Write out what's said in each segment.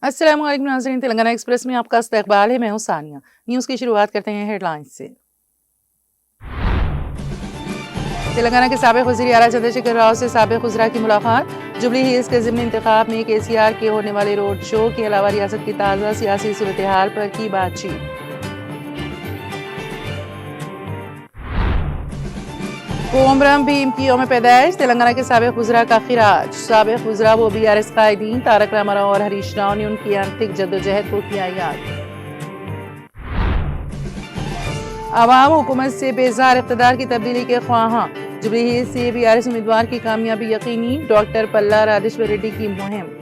अस्सलाम वालेकुम नाज़रीन, तेलंगाना एक्सप्रेस में आपका इस्तकबाल है। मैं हूं सानिया। न्यूज़ की शुरुआत करते हैं हेडलाइंस से। तेलंगाना के साबिक़ वज़ीर आला चंद्रशेखर राव से साबिक़ वज़रा की मुलाकात। जुबली हिल्स के ज़िमनी इंतखाब में KCR के होने वाले रोड शो के अलावा रियासत की ताज़ा सियासी सूरत हाल पर की बातचीत। कोमरम भीम की यौम पैदाइश, तेलंगाना के साबिक़ वज़रा का खिराज। साबिक़ वज़रा व BRS कायदीन तारक रामाराव और हरीश राव ने उनकी आंतरिक जद्दोजहद को किया याद। अवाम हुकूमत से बेजार इक़्तिदार की तब्दीली के ख्वाहां। जुबली हिल्स से BRS उम्मीदवार की कामयाबी यकीनी, डॉक्टर पल्ला राजेश्वर रेड्डी की मुहिम।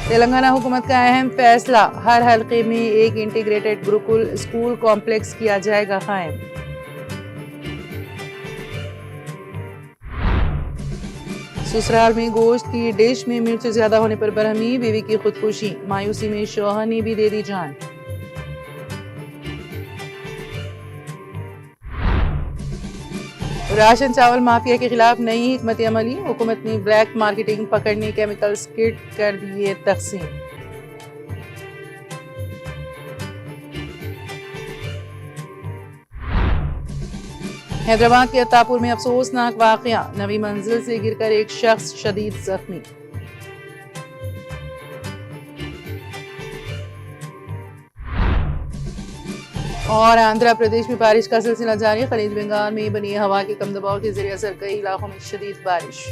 तेलंगाना हुकूमत का अहम फैसला, हर हल्के में एक इंटीग्रेटेड गुरुकुल स्कूल कॉम्प्लेक्स किया जाएगा कायम। ससुराल में गोश्त की डिश में मिर्च ज्यादा होने पर बरहमी, बीवी की खुदकुशी। मायूसी में शौहर ने भी दे दी जान। राशन चावल माफिया के खिलाफ नई हिकमत अमली, हुकूमत ने ब्लैक मार्केटिंग पकड़ने केमिकल्स किट कर दिए तकसीम। हैदराबाद के अत्तापुर में अफसोसनाक वाकया, नवी मंजिल से गिरकर एक शख्स शदीद जख्मी। और आंध्र प्रदेश में बारिश का सिलसिला जारी, खलीज बंगाल में बनी हवा के कम दबाव के जरिए असर कई इलाकों में शदीद बारिश।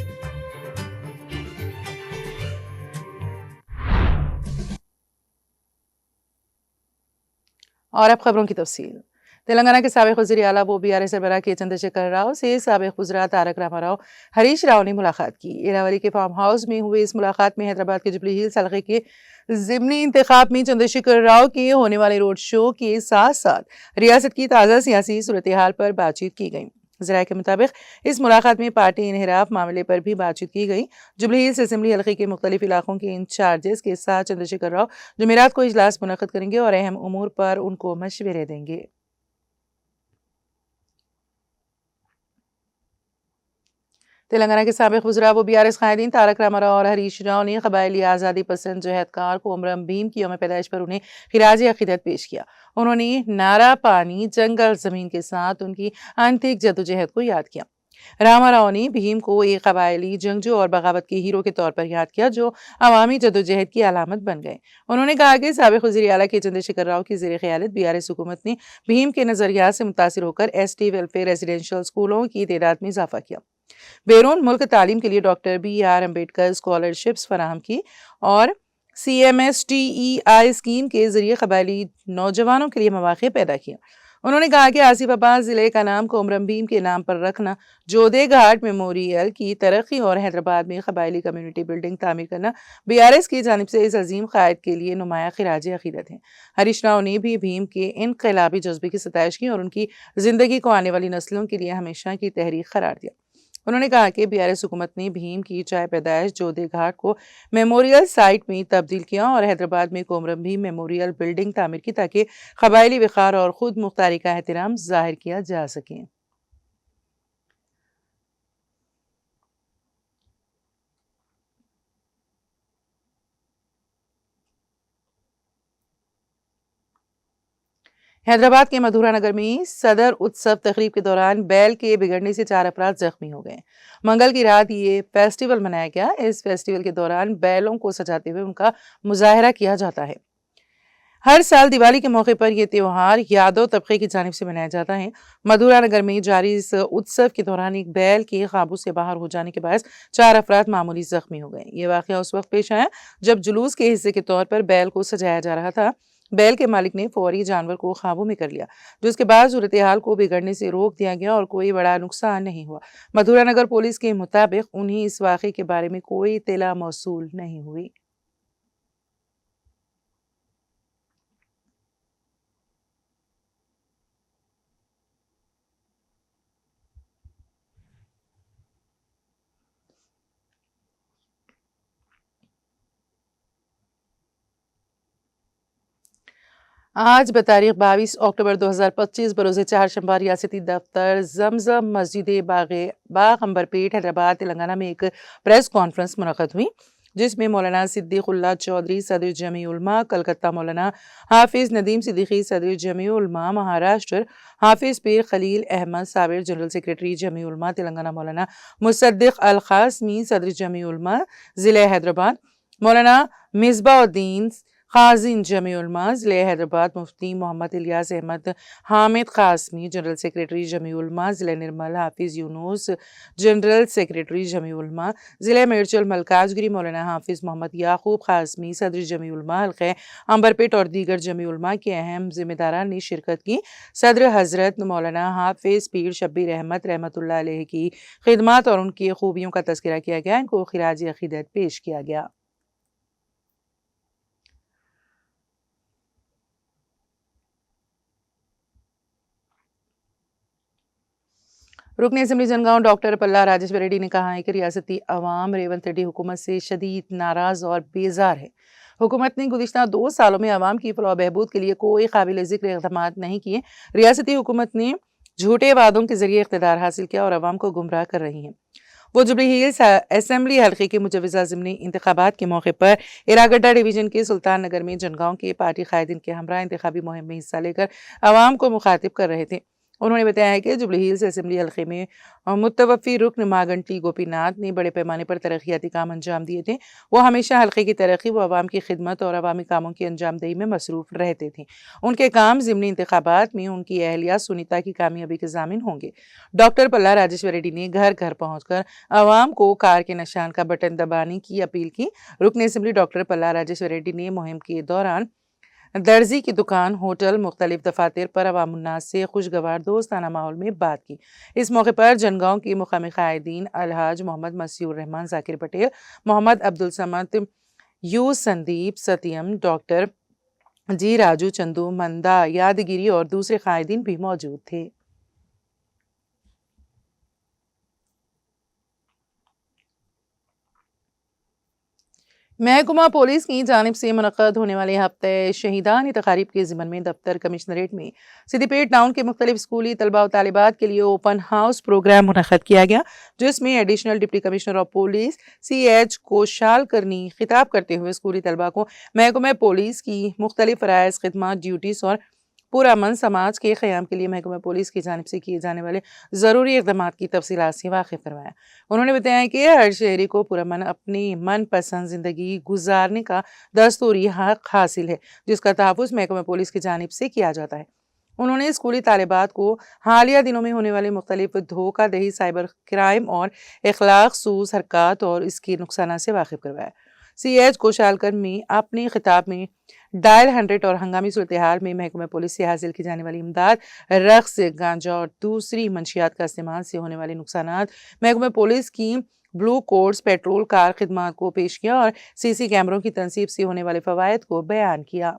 और अब खबरों की तफसील। तेलंगाना के साबिक़ वज़ीर आला व BRS सरबराह के चंद्रशेखर राव से साबिक़ वज़रा तारक रामाराव, हरीश राव ने मुलाकात की। इरावली के फार्म हाउस में हुए इस मुलाकात में हैदराबाद के जुबली हिल्स हल्के के ज़िमनी इंतखाब में चंद्रशेखर राव के होने वाले रोड शो के साथ साथ रियासत की ताज़ा सियासी सूरत हाल पर बातचीत की गई। ज़राए के मुताबिक इस मुलाकात में पार्टी इनहराफ मामले पर भी बातचीत की गई। जुबली हिल्स असेंबली हल्के के मुख्तलिफ इलाकों के इंचार्जेस के साथ चंद्रशेखर राव जुमेरात को इजलास मुनक़्क़िद करेंगे और अहम उमूर पर उनको मशवरे देंगे। तेलंगाना के साबिक़ वज़रा व BRS कायदीन तारक रामाराव और हरीश राव ने क़बायली आज़ादी पसंद जहदकार कोमरम भीम की यौम पैदाइश पर उन्हें खिराज अक़ीदत पेश किया। उन्होंने नारा पानी जंगल ज़मीन के साथ उनकी आंतरिक जद्दोजहद को याद किया। रामाराव ने भीम को एक कबायली जंगजू और बगावत के हीरो के तौर पर याद किया, जो अवामी जद्दोजहद की अलामत बन गए। उन्होंने कहा कि साबिक़ वज़ीर आला के चंद्रशेखर राव की ज़ेर क़यादत BRS हुकूमत ने भीम के नज़रियात से मुतासिर होकर ST वेलफेयर रेजिडेंशियल स्कूलों की तादाद में इजाफा किया। बैरून मुल्क तालीम के लिए डॉक्टर BR अम्बेडकर स्कॉलरशिप्स फराहम की और CMSTEI स्कीम के जरिए कबायली नौजवानों के लिए मौक़े पैदा किया। उन्होंने कहा कि आसिफाबाद ज़िले का नाम कोमरम भीम के नाम पर रखना, जोधे घाट मेमोरियल की तरक्की और हैदराबाद में कबायली कम्युनिटी बिल्डिंग तामीर करना BRS की जानिब से इस अजीम क़ायद के लिए नुमाया खिराज अक़ीदत है। हरीश राव ने भी भीम के इनक़लाबी जज्बे की सताइश की और उनकी ज़िंदगी को आने वाली नस्लों के लिए हमेशा की तहरीक करार दिया। उन्होंने कहा कि BRS हुकूमत ने भीम की चाय पैदाइश जोधे घाट को मेमोरियल साइट में तब्दील किया और हैदराबाद में कोमरम भीम मेमोरियल बिल्डिंग तामीर की, ताकि कबायली वक़ार और खुद मुख्तारी का एहतराम ज़ाहिर किया जा सके। हैदराबाद के मधुरा नगर में सदर उत्सव तकरीब के दौरान बैल के बिगड़ने से 4 अफराद जख्मी हो गए। मंगल की रात ये फेस्टिवल मनाया गया। इस फेस्टिवल के दौरान बैलों को सजाते हुए उनका मुजाहरा किया जाता है। हर साल दिवाली के मौके पर यह त्योहार यादव तबके की जानिब से मनाया जाता है। मधुरा नगर में जारी इस उत्सव के दौरान एक बैल के काबू से बाहर हो जाने के बायस 4 अफराद मामूली जख्मी हो गए। ये वाकया उस वक्त पेश आया जब जुलूस के हिस्से के तौर पर बैल को सजाया जा रहा था। बैल के मालिक ने फौरी जानवर को काबू में कर लिया, जिसके बाद सूरत हाल को बिगड़ने से रोक दिया गया और कोई बड़ा नुकसान नहीं हुआ। मधुरा नगर पुलिस के मुताबिक उन्हें इस वाक़े के बारे में कोई इत्तला मौसूल नहीं हुई। आज बतारीख 22 अक्टूबर 2025 बरोज़ चारशंबा रियासती दफ्तर जमजम मस्जिद बाग अंबरपेट हैदराबाद तेलंगाना में एक प्रेस कॉन्फ्रेंस मुनक़द हुई, जिसमें मौलाना सिद्दीकुल्लाह चौधरी सदर जमी उलमा कलकत्ता, मौलाना हाफिज़ नदीम सिद्दीकी सदर जमी उलमा महाराष्ट्र, हाफिज़ पीर खलील अहमद साबिर जनरल सेक्रेटरी जमी उलमा तेलंगाना, मौलाना मुसद्दिक अल क़ासमी सदर जमी उलमा ज़िला हैदराबाद, मौलाना मिसबाउद्दीन खाजिन जमी उलमा ज़िले हैदराबाद, मुफ्ती मोहम्मद इलियास अहमद हामिद क़ासमी जनरल सेक्रेटरी जमी उलमा ज़िला निर्मल, हाफिज़ यूनुस जनरल सेक्रेटरी जमी उलमा ज़िला मिर्चल मलकाजगिरी, मौलाना हाफिज़ मोहम्मद याकूब क़ासमी सदर जमी उलमा हल्क़े अंबरपेट और दीगर जमी उलमा के अहम ज़िम्मेदारान ने शिरकत की। सदर हज़रत मौलाना हाफिज़ पीर शब्बीर अहमद रहमतुल्लाह अलैह की खिदमत और उनकी खूबियों का तज़किरा किया गया। इनको खिराज अक़ीदत पेश किया गया। रुकन असम्बली जनगांव डॉक्टर पल्ला राजेश्वर रेड्डी ने कहा है कि रियासती अवाम रेवंत रेड्डी हुकूमत से शदीद नाराज़ और बेजार है। हुकूमत ने गुज़िश्ता 2 सालों में अवाम की फलाह बहबूद के लिए कोई काबिल ज़िक्र इक़दामात नहीं किए। रियासती हुकूमत ने झूठे वादों के ज़रिए इक़्तिदार हासिल किया और अवाम को गुमराह कर रही है। वो जुबली हिल्स असम्बली हल्के के मुजवज़ा ज़िमनी इंतखाबात के मौके पर इरागड्डा डिवीज़न के सुल्तान नगर में जनगांव के पार्टी कायदीन के हमरा इंतखाबी मुहिम में हिस्सा लेकर अवाम को मुखातिब कर रहे थे। उन्होंने बताया है कि जुबली हिल्स असम्बली हल्के में मुतवफ़ी रुकन मागंटी गोपीनाथ ने बड़े पैमाने पर तरक्याती काम अंजाम दिए थे। वो हमेशा हल्के की तरक्की व अवाम की खिदमत और अवामी कामों की अंजामदही में मसरूफ़ रहते थे। उनके काम ज़िमनी इंतखाबात में उनकी अहलिया सुनीता की कामयाबी के ज़ामिन होंगे। डॉक्टर पल्ला राजेश्वर रेड्डी ने घर घर पहुँचकर अवाम को कार के निशान का बटन दबाने की अपील की। रुकन असम्बली डॉक्टर पल्ला राजेश्वर रेड्डी ने मुहिम के दौरान दर्जी की दुकान, होटल, मुख्तलिफ दफातर पर अवामुन्नास से खुशगवार दोस्ताना माहौल में बात की। इस मौके पर जनगांव की मुकामी कायदीन Alhaj Mohammed Masiur Rahman, Zakir Patel, Mohammed Abdul Samad, U Sandeep, Satyam, doctor G Raju, Chandu, Manda, Yadagiri और दूसरे कायदीन भी मौजूद थे। महकमा पुलिस की जानिब से मुनक़्क़द होने वाले हफ्ते शहीदान तक़ारीब के ज़िमन में दफ्तर कमिश्नरेट में सिद्दीपेट टाउन के मुख्तलिफ स्कूली तलबा व तालिबात के लिए ओपन हाउस प्रोग्राम मुनक़्क़द किया गया, जिसमें additional deputy commissioner of police CH कोशालकर ने खिताब करते हुए स्कूली तलबा को महकमा पुलिस की मुख्तलिफ फ़राइज़, खिदमत, ड्यूटीज़ और पुरअमन समाज के क़याम के लिए महकमा पुलिस की जानिब से किए जाने वाले ज़रूरी इक़दामात की तफ़सीलात से वाकिफ़ करवाया। उन्होंने बताया कि हर शहरी को पुरअमन अपनी मनपसंद ज़िंदगी गुजारने का दस्तूरी हक़ हासिल है, जिसका तहफ़्फ़ुज़ महकमा पुलिस की जानिब से किया जाता है। उन्होंने स्कूली तालिबात को हालिया दिनों में होने वाली मुख्तलिफ धोखाधही, साइबर क्राइम और अखलाक सूज़ हरकत और इसके नुकसानात से वाकिफ़ करवाया। CH कोशालकर में अपने खिताब में डायल 100 और हंगामी सूरत-ए-हाल में महकमा पुलिस से हासिल की जाने वाली इमदाद, रक़्स, गांजा और दूसरी मंशियात का इस्तेमाल से होने वाले नुकसानात, महकमा पुलिस की ब्लू कोर्ट्स, पेट्रोल कार खिदमात को पेश किया और CC कैमरों की तनसीब से होने वाले फ़वाइद को बयान किया।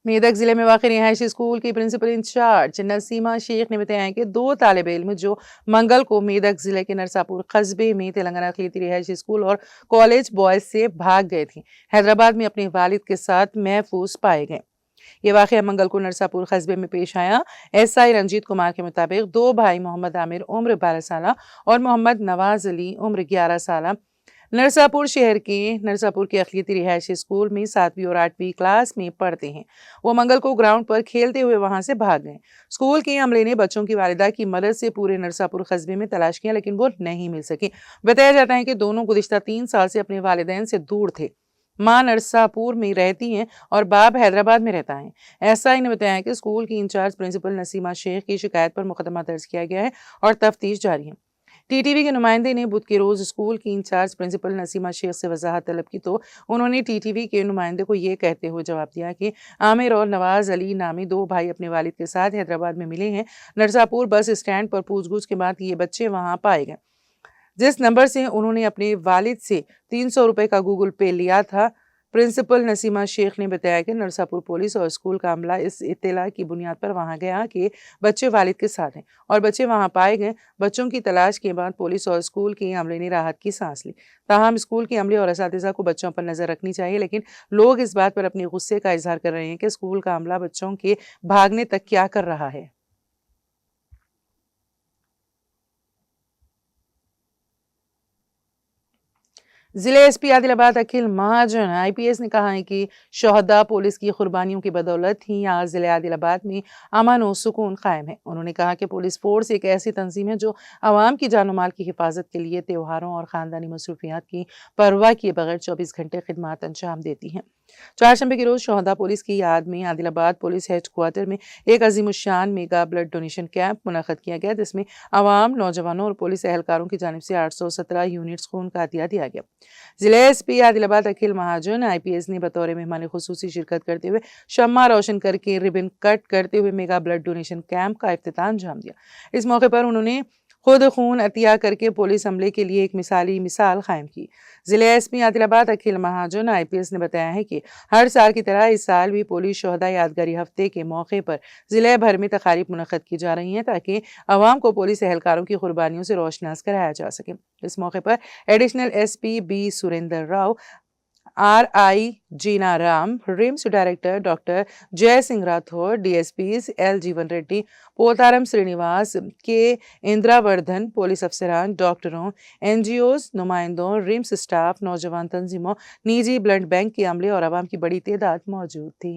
मेदक जिले में वाक़ रिहायशी स्कूल की प्रिंसिपल इंचार्ज नसीमा शेख ने बताया कि 2 तालिब इल्म जो मंगल को मेदक जिले के नरसापुर कस्बे में तेलंगाना अक़लियती रिहायशी स्कूल और कॉलेज बॉयज़ से भाग गए थे, हैदराबाद में अपने वालिद के साथ महफूज पाए गए। ये वाक़या मंगल को नरसापुर कस्बे में पेश आया। SI रंजीत कुमार के मुताबिक 2 भाई मोहम्मद आमिर उम्र 12 साल और मोहम्मद नवाज अली उम्र 11 साल नरसापुर शहर के नरसापुर के अक़लियती रिहायशी स्कूल में 7वीं और 8वीं क्लास में पढ़ते हैं। वो मंगल को ग्राउंड पर खेलते हुए वहां से भाग गए। स्कूल के अमले ने बच्चों की वालिदा की मदद से पूरे नरसापुर कस्बे में तलाश किया, लेकिन वो नहीं मिल सकी। बताया जाता है कि दोनों गुज़िश्ता 3 साल से अपने वालिदैन से दूर थे। माँ नरसापुर में रहती हैं और बाप हैदराबाद में रहता है। SI ने बताया कि स्कूल की इंचार्ज प्रिंसिपल नसीमा शेख की शिकायत पर मुकदमा दर्ज किया गया है और तफ्तीश जारी है। TTV के नुमाइंदे ने बुध के रोज़ स्कूल की इंचार्ज प्रिंसिपल नसीमा शेख से वजाहत तलब की, तो उन्होंने TTV के नुमाइंदे को ये कहते हुए जवाब दिया कि आमिर और नवाज अली नामी 2 भाई अपने वालिद के साथ हैदराबाद में मिले हैं। नरसापुर बस स्टैंड पर पूछगछ के बाद ये बच्चे वहाँ पाए गए। जिस नंबर से उन्होंने अपने वालिद से 300 रुपए का गूगल पे लिया था, प्रिंसिपल नसीमा शेख ने बताया कि नरसापुर पुलिस और स्कूल का अमला इस इत्तला की बुनियाद पर वहां गया कि बच्चे वालिद के साथ हैं और बच्चे वहां पाए गए। बच्चों की तलाश के बाद पुलिस और स्कूल के अमले ने राहत की सांस ली। ताहम स्कूल के अमले और असातिज़ा को बच्चों पर नजर रखनी चाहिए, लेकिन लोग इस बात पर अपने गुस्से का इजहार कर रहे हैं कि स्कूल का अमला बच्चों के भागने तक क्या कर रहा है। जिले एसपी आदिलाबाद अखिल महाजन आईपीएस ने कहा है कि शहदा पुलिस की कुर्बानियों की बदौलत ही आज जिले आदिलाबाद में अमन और सुकून कायम है। उन्होंने कहा कि पुलिस फोर्स एक ऐसी तंजीम है जो आवाम की जान माल की हिफाजत के लिए त्योहारों और ख़ानदानी मसरूफियात की परवाह किए बगैर 24 घंटे खिदमत अंजाम देती हैं। चारशंबे के रोज शहदा पुलिस की याद में आदिलाबाद पुलिस हेडक्वार्टर में एक अजीमुशान मेगा ब्लड डोनेशन कैंप मुनक़द किया गया, जिसमें आवाम, नौजवानों और पुलिस एहलकारों की जानिब से 817 यूनिट्स खून का अतिया दिया गया। जिले एसपी आदिलाबाद अखिल महाजन आईपीएस ने बतौर मेहमान खुसूसी शिरकत करते हुए शम्मा रोशन करके रिबन कट करते हुए मेगा ब्लड डोनेशन कैंप का इफ्तिताह अंजाम दिया। इस मौके पर उन्होंने खुद खून अतिया करके पुलिस अमले के लिए एक मिसाल कायम की। जिले एसपी आदिलाबाद अखिल महाजन आईपीएस ने बताया है कि हर साल की तरह इस साल भी पुलिस शोहदा यादगारी हफ्ते के मौके पर जिले भर में तकारीब मुनक़द की जा रही हैं ताकि आवाम को पुलिस एहलकारों की कुर्बानियों से रोशनास कराया जा सके। इस मौके पर additional SP B Surendra Rao, RI Jeena Ram, RIMS director doctor Jai Singh Rathore, DSPs L जीवन रेड्डी, पोतारम श्रीनिवास, के इंद्रावर्धन, पुलिस अफसरान, डॉक्टरों, एनजीओज, नुमाइंदों, रिम्स स्टाफ, नौजवान तंजीमों, निजी ब्लड बैंक के अमले और आवाम की बड़ी तादाद मौजूद थी।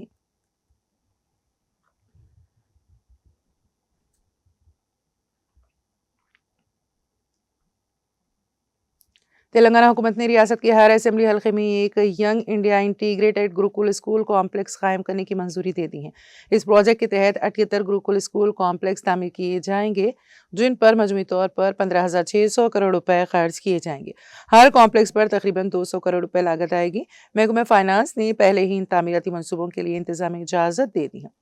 तेलंगाना हुकूमत ने रियासत के हर असेंबली हल्के में एक young India integrated Gurukul school complex कायम करने की मंजूरी दे दी है। इस प्रोजेक्ट के तहत 78 गुरुकुल स्कूल कॉम्प्लेक्स तामीर किए जाएंगे, जिन पर मजमूई तौर पर 15,600 करोड़ रुपए खर्च किए जाएंगे। हर कॉम्प्लेक्स पर तकरीबन 200 करोड़ रुपए लागत आएगी। महकमा फाइनेंस ने पहले ही इन तामीराती मनसूबों के लिए इंतजामी इजाजत दे दी है।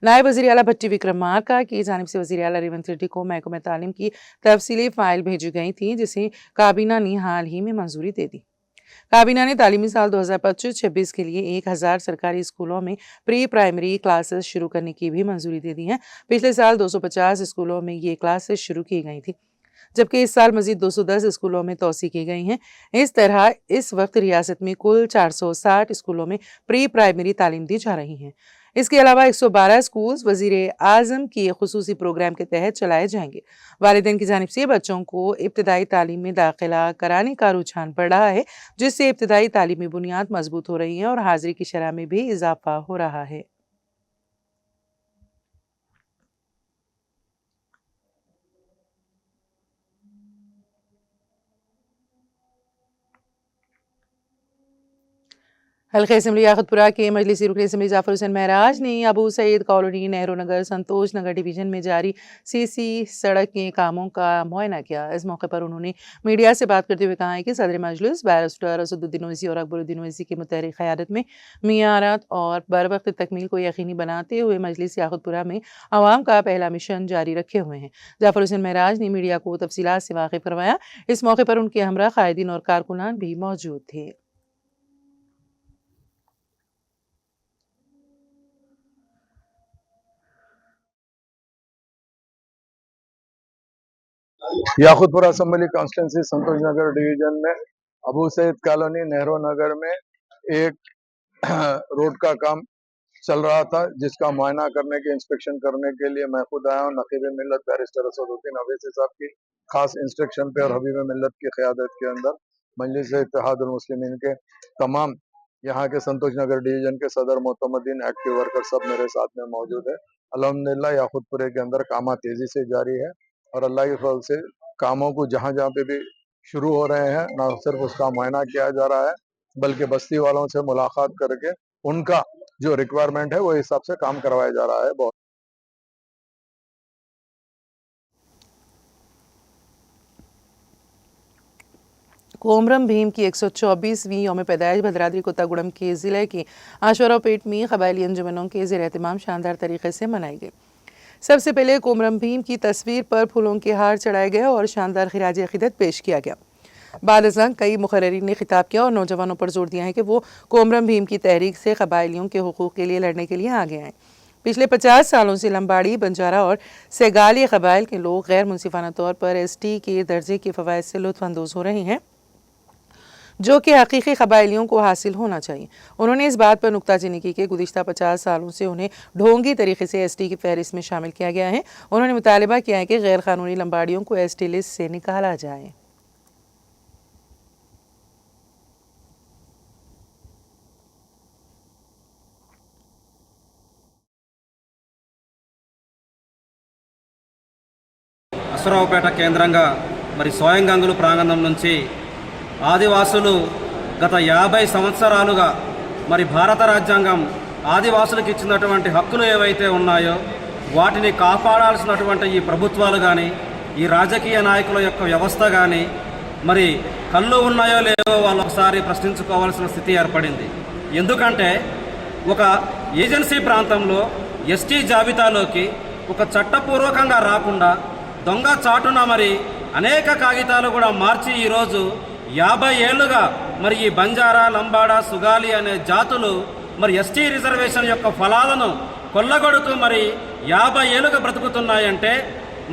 नायब वज़ीर आला भट्टी विक्रमार्का की जानिब से वज़ीर आला रेवंत रेड्डी को महकमा तालीम की तफसीली फ़ाइल भेजी गई थी, जिसे काबीना ने हाल ही में मंजूरी दे दी। काबीना ने तालीमी साल 2025-26 के लिए 1000 सरकारी स्कूलों में प्री प्राइमरी क्लासेस शुरू करने की भी मंजूरी दे दी है। पिछले साल 250 स्कूलों में ये क्लासेस शुरू की गई थी, जबकि इस साल मजीद 210 स्कूलों में तोसी की गई हैं। इस तरह इस वक्त रियासत में कुल 460 स्कूलों में प्री प्राइमरी तालीम दी जा रही है। इसके अलावा 112 स्कूल वज़ीर आज़म की खुसूसी प्रोग्राम के तहत चलाए जाएंगे। वालिदैन की जानिब से बच्चों को इब्तदाई तालीम में दाखिला कराने का रुझान बढ़ रहा है, जिससे इब्तदाई तालीमी बुनियाद मजबूत हो रही है और हाजिरी की शरह में भी इजाफा हो रहा है। हल्के असम्बली याखतपुरा के मजलिसी रुकन असम्बली जाफर हुसैन महराज ने अबू सईद कॉलोनी, नेहरू नगर, संतोष नगर डिवीजन में जारी सीसी सड़क के कामों का मुआयना किया। इस मौके पर उन्होंने मीडिया से बात करते हुए कहा है कि सदर मजलिस बैरिस्टर असदुद्दीन ओवैसी और अकबरुद्दीन ओवैसी की मुतहरिक क़यादत में मियारात और बरवक्त तकमील को यकीनी बनाते हुए मजलिस याखतपुरा में आवाम का पहला मिशन जारी रखे हुए हैं। जाफर हुसैन महराज ने मीडिया को तफसीलात से वाकिफ करवाया। इस मौके पर उनके हमरा कायदीन और कारकुनान भी मौजूद थे। याकुतपुरा असम्बली कॉन्स्टिट्यूंसी संतोष नगर डिवीजन में अबू सईद कॉलोनी, नेहरू नगर में एक रोड का काम चल रहा था, जिसका मुआयना करने के, इंस्पेक्शन करने के लिए मैं खुद आया हूँ। नकीब मिल्लत बैरिस्टर असदुद्दीन ओवैसी साहब की खास इंस्ट्रक्शन पे और हबीब मिल्लत की क़यादत के अंदर मजलिस इत्तेहादुल मुस्लिमीन के तमाम यहाँ के संतोष नगर डिवीजन के सदर, मोतमदीन, एक्टिव वर्कर सब मेरे साथ में मौजूद है। अल्हम्दुलिल्लाह याकुतपुरे के अंदर कामा तेजी से जारी है और अल्लाह के फजल से कामों को जहाँ जहाँ पे भी शुरू हो रहे हैं, न सिर्फ उसका मुआयना किया जा रहा है, बल्कि बस्ती वालों से मुलाकात करके उनका जो रिक्वायरमेंट है वो हिसाब से काम करवाया जा रहा है। बहुत कोमरम भीम की 124वीं यौम पैदाइश भद्राद्री कोत्तागुड़म के ज़िले की आशवरापेट में कबायली अंजुमनों के ज़ेर एहतमाम शानदार तरीके से मनाई गई। सबसे पहले कोमरम भीम की तस्वीर पर फूलों के हार चढ़ाए गए और शानदार खिराज अकीदत पेश किया गया। बाद अज़ां कई मुक़र्रिरीन ने खिताब किया और नौजवानों पर जोर दिया है कि वो कोमरम भीम की तहरीक से कबायलियों के हुकूक़ के लिए लड़ने के लिए आगे आएँ। पिछले 50 सालों से लंबाड़ी, बंजारा और सेगाली कबाइल के लोग गैर मुनसिफाना तौर पर ST के दर्जे के फ़वाइद से लुत्फ़ अंदोज़ हो रहे हैं जो कि हकीकी कबायलियों को हासिल होना चाहिए। उन्होंने इस बात पर नुक्ताचीनी की कि गुज़िश्ता 50 सालों से उन्हें ढोंगी तरीके से ST की फहरिस्त में शामिल किया गया है। उन्होंने मुतालबा किया है कि गैर कानूनी लंबाड़ियों को ST लिस्ट से निकाला जाए। అశ్వరావుపేట కేంద్రంగా మరి స్వయం గంగుల ప్రాంగణం నుంచి ఆదివాసులు గత 50 సంవత్సరాలుగా మరి భారత రాజ్యాంగం ఆదివాసులకు ఇచ్చినటువంటి హక్కులు ఏవైతే ఉన్నాయో వాటిని కాపాడాల్సినటువంటి ఈ ప్రభుత్వాలు కానీ ఈ రాజకీయ నాయకుల యొక్క వ్యవస్థ కానీ మరి కళ్ళు ఉన్నాయో లేవో వాళ్ళు ఒకసారి ప్రశ్నించుకోవాల్సిన స్థితి ఏర్పడింది. ఎందుకంటే ఒక ఏజెన్సీ ప్రాంతంలో ST జాబితాలోకి ఒక చట్టపూర్వకంగా రాకుండా దొంగ చాటున మరి అనేక కాగితాలు కూడా మార్చి ఈరోజు 50 ఏళ్లుగా మరి ఈ బంజారా, లంబాడా, సుగాలి అనే జాతులు మరి ST రిజర్వేషన్ యొక్క ఫలాలను కొల్లగొడుతూ మరి 50 ఏళ్లుగా బ్రతుకుతున్నాయంటే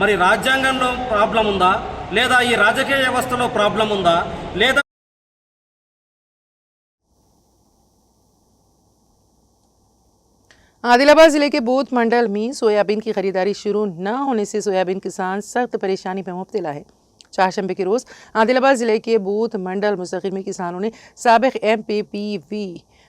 మరి రాజ్యాంగంలో ప్రాబ్లం ఉందా, లేదా ఈ రాజకీయ వ్యవస్థలో ప్రాబ్లం ఉందా, లేదా आदिलाबाद जिले के बूथ मंडल में सोयाबीन की खरीदारी शुरू न होने से सोयाबीन किसान सख्त परेशानी में मुब्तला है। चारशंबे के रोज़ आदिलाबाद जिले के बूथ मंडल मुस्तकिल में किसानों ने साबिक MPPV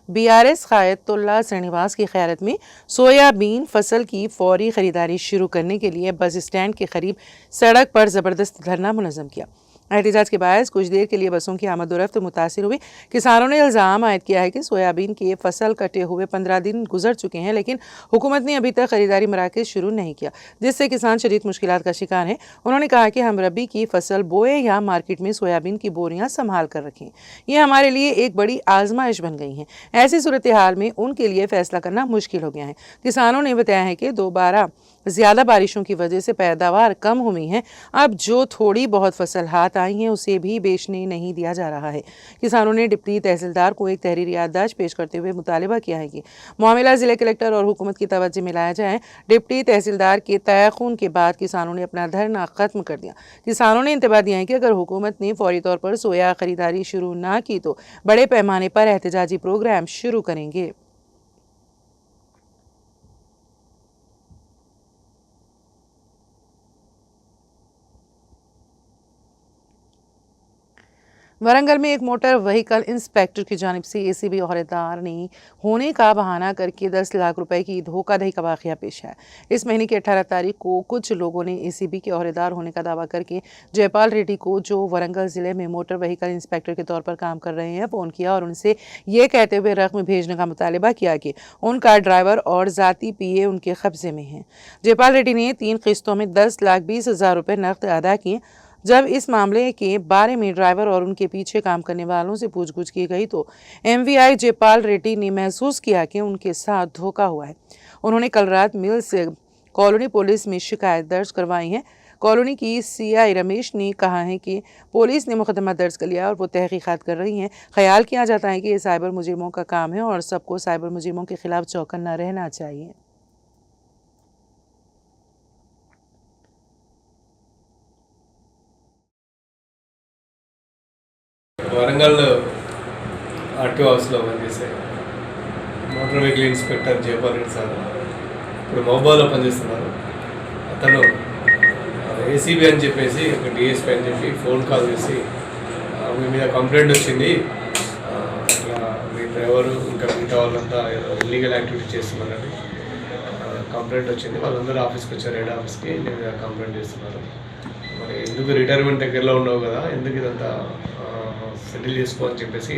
BRS खायतुल्लाह श्रीनिवास की क़यादत में सोयाबीन फसल की फौरी खरीदारी शुरू करने के लिए बस स्टैंड के करीब सड़क पर ज़बरदस्त धरना मुनज़्ज़म किया। एहतजाज के बायस कुछ देर के लिए बसों की आमद-ओ-रफ्त मुतासिर हुई। किसानों ने इल्ज़ाम आयद किया है कि सोयाबीन की फसल कटे हुए 15 दिन गुजर चुके हैं, लेकिन हुकूमत ने अभी तक खरीदारी मराकज़ शुरू नहीं किया, जिससे किसान शदीद मुश्किलात का शिकार हैं। उन्होंने कहा कि हम रबी की फसल बोए या मार्केट में सोयाबीन की बोरियां संभाल कर रखें, ये हमारे लिए एक बड़ी आजमाइश बन गई हैं। ऐसी सूरत हाल में उनके लिए फैसला करना मुश्किल हो गया है। किसानों ने बताया है कि दोबारा ज़्यादा बारिशों की वजह से पैदावार कम हुई है। अब जो थोड़ी बहुत फसल हाथ आई हैं उसे भी बेचने नहीं दिया जा रहा है। किसानों ने डिप्टी तहसीलदार को एक तहरीरी याददाश्त पेश करते हुए मुतालबा किया है कि मामला ज़िले कलेक्टर और हुकूमत की तवज्जो में लाया जाए। डिप्टी तहसीलदार के तयख़ुन के बाद किसानों ने अपना धरना ख़त्म कर दिया। किसानों ने इंतबाह दिया है कि अगर हुकूमत ने फौरी तौर पर सोया खरीदारी शुरू ना की तो बड़े पैमाने पर एहतजाजी प्रोग्राम शुरू करेंगे। वरंगल में एक मोटर व्हीकल इंस्पेक्टर की जानिब से ACB औहदेदार ने होने का बहाना करके 10 लाख रुपए की धोखाधड़ी का वाक़या पेश है। इस महीने की 18 तारीख को कुछ लोगों ने ACB के औहदेदार होने का दावा करके जयपाल रेड्डी को, जो वरंगल ज़िले में मोटर व्हीकल इंस्पेक्टर के तौर पर काम कर रहे हैं, फ़ोन किया और उनसे ये कहते हुए रकम भेजने का मुतालबा किया कि उनका ड्राइवर और ज़ाती PA उनके कब्ज़े में है। जयपाल रेड्डी ने 3 किस्तों में 10,20,000 रुपये नकद अदा किए। जब इस मामले के बारे में ड्राइवर और उनके पीछे काम करने वालों से पूछगछ की गई तो MVI जयपाल रेड्डी ने महसूस किया कि उनके साथ धोखा हुआ है। उन्होंने कल रात मिल्स कॉलोनी पुलिस में शिकायत दर्ज करवाई है। कॉलोनी की CI रमेश ने कहा है कि पुलिस ने मुकदमा दर्ज कर लिया और वो तहकीकात कर रही हैं। ख्याल किया जाता है कि ये साइबर मुजरिमों का काम है और सबको साइबर मुजरिमों के खिलाफ चौकन्ना रहना चाहिए। వరంగల్ ఆర్టీఓ హౌస్లో పనిచేసే motor vehicle inspector Jaipal Reddy sir ఇప్పుడు మహబూబాలో పనిచేస్తున్నారు. అతను ACB అని చెప్పేసి ఒక DSP అని చెప్పి ఫోన్ కాల్ చేసి మీ మీద కంప్లైంట్ వచ్చింది, ఇట్లా మీ డ్రైవరు ఇంకా మిగతా వాళ్ళంతా ఇల్లీగల్ యాక్టివిటీ చేస్తున్నారని కంప్లైంట్ వచ్చింది. వాళ్ళందరూ ఆఫీస్కి వచ్చారు, హెడ్ ఆఫీస్కి. నేను కంప్లైంట్ చేస్తున్నారు. మరి ఎందుకు రిటైర్మెంట్ దగ్గరలో ఉండవు కదా, ఎందుకు ఇదంతా సెటిల్ చేసుకో అని చెప్పేసి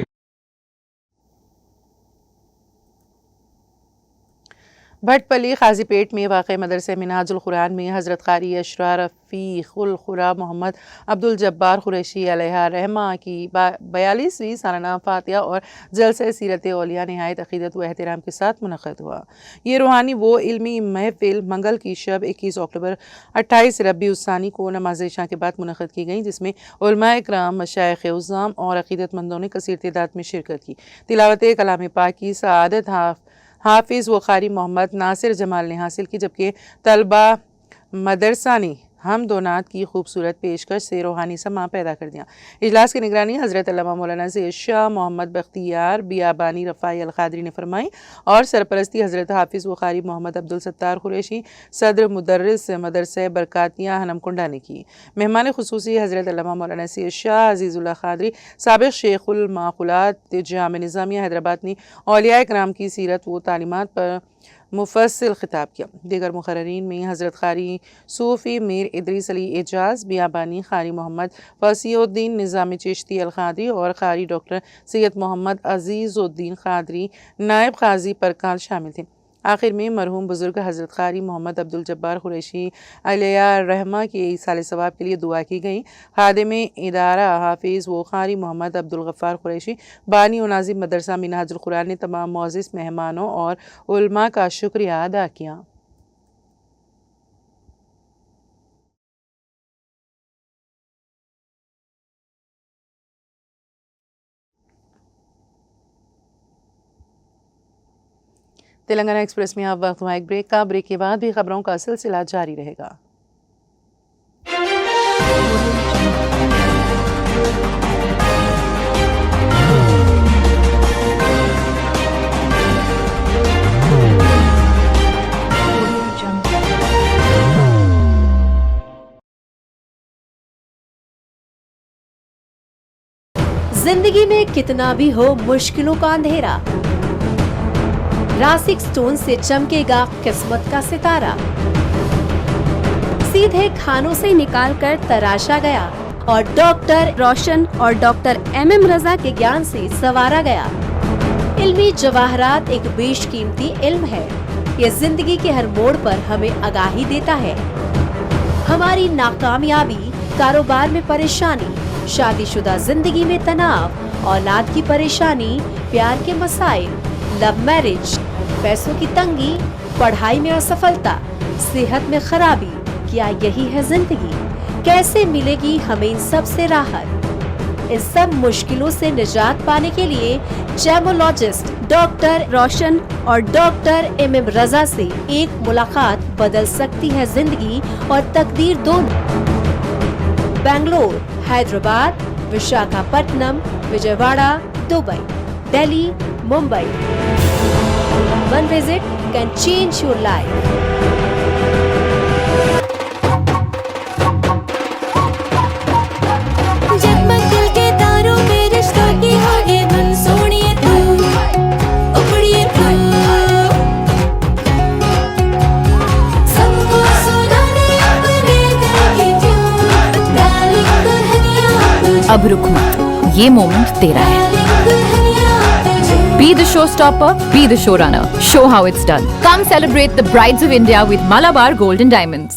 भटपली काजीपेट में वाक़ मदरसे मिनहाजुल कुरान में हज़रत क़ारी अशरा रफ़ीक़ुल क़ुरा मोहम्मद अब्दुल जब्बार कुरैशी अलैहि रहमा की 42वीं सालाना फातिहा और जलसे सीरत औलिया नहायत अक़ीदत व एहतराम के साथ मुनक़्क़द हुआ। ये रूहानी वो इल्मी महफ़िल मंगल की शब 21 अक्टूबर 28 रबीउस्सानी को नमाज़ इशा के बाद मुनक़्क़द की गई, जिसमें उलमाए इकराम, मशाइख़ उज़्ज़ाम और अक़ीदतमंदों ने कसीर तादाद में शिरकत की। तिलावत कलाम पाक की सआदत हाफिज़ व क़ारी मोहम्मद नासिर जमाल ने हासिल की, जबकि तलबा मदरसा ने हम दोनात की खूबसूरत पेशकश से रूहानी समा पैदा कर दिया। इजलास की निगरानी हज़रत अल्लामा मौलाना ज़ैद शाह मोहम्मद बख्तियार बियाबानी रफ़ाई अल क़ादरी ने फरमाई और सरपरस्ती हज़रत हाफिज़ व क़ारी मोहम्मद अब्दुल सत्तार कुरैशी सदर मुदर्रिस मदरसा बरकातिया हनमकुंडा ने की। मेहमान खुसूसी हज़रत अल्लामा मौलाना ज़ैद शाह अज़ीज़ुल्लाह क़ादरी साबिक़ शेखुल माक़ुलात जामे निज़ामिया हैदराबाद ने औलिया इकराम की सीरत व तालीमात पर मुफस्सिल खिताब किया। दीगर मुक़र्ररीन में हज़रत क़ारी सूफ़ी मीर इदरीस अली एजाज़ बियाबानी, क़ारी मोहम्मद फ़सीहुद्दीन निज़ामी चिश्ती अल क़ादरी और क़ारी डॉक्टर सैयद मोहम्मद अज़ीज़ुद्दीन क़ादरी नायब क़ाज़ी परकाल शामिल थे। आखिर में मरहूम बुज़ुर्ग हज़रत क़ारी मोहम्मद अब्दुल जब्बार कुरैशी अलैहि रहमा के साले सवाब के लिए दुआ की गई। खादिम इदारा हाफिज़ व क़ारी मोहम्मद अब्दुल गफ़्फ़ार कुरैशी बानी व नाज़िम मदरसा मिनहाजुल कुरान ने तमाम मोअज़्ज़िज़ मेहमानों और उलमा का शुक्रिया अदा किया। तेलंगाना एक्सप्रेस में अब वक्त हुआ एक ब्रेक का। ब्रेक के बाद भी खबरों का सिलसिला जारी रहेगा। जिंदगी में कितना भी हो मुश्किलों का अंधेरा, रासिक स्टोन से चमकेगा किस्मत का सितारा। सीधे खानों से निकालकर तराशा गया और डॉक्टर रोशन और डॉक्टर MM रजा के ज्ञान से संवारा गया। इल्मी जवाहरात एक बेशकीमती इल्म है। ये जिंदगी के हर मोड़ पर हमें आगाही देता है। हमारी नाकामयाबी, कारोबार में परेशानी, शादीशुदा जिंदगी में तनाव, औलाद की परेशानी, प्यार के मसाइल, लव मैरिज, पैसों की तंगी, पढ़ाई में असफलता, सेहत में खराबी, क्या यही है जिंदगी? कैसे मिलेगी हमें इन सब से राहत? इन सब मुश्किलों से निजात पाने के लिए जैमोलॉजिस्ट डॉक्टर रोशन और डॉक्टर MM रजा से एक मुलाकात बदल सकती है जिंदगी और तकदीर दोनों। Bangalore, Hyderabad, Visakhapatnam, Vijayawada, Dubai, Delhi, Mumbai. One visit can change your life. जगमग दिल के तारों में रिश्तों की होगी धुन, सोनिए तू, उखड़िए तू, सबको सुनाने अपने दिल की ट्यून, डार्लिंग दुल्हनिया तुझे, अब रुक मत, ये मोमेंट तेरा है। Be the showstopper, be the showrunner. Show how it's done. Come celebrate the Brides of India with Malabar Gold and Diamonds.